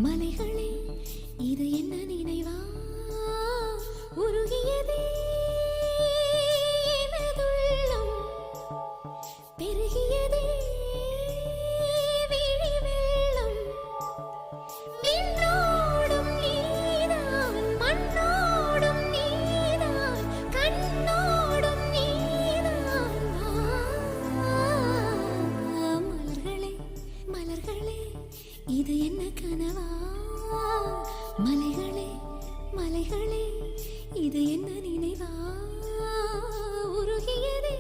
மலைகளே இது என்ன நினைவா உருகியதே எனதுள்ளம் பெருகியதே விழி வெள்ளம் விண்ணோடும் நீதான் மண்ணோடும் நீதான் கண்ணோடும் நீதான் மலர்களே மலர்களே இது என்ன கனவா மலைகளே மலைகளே இது என்ன நினைவா உருகியதே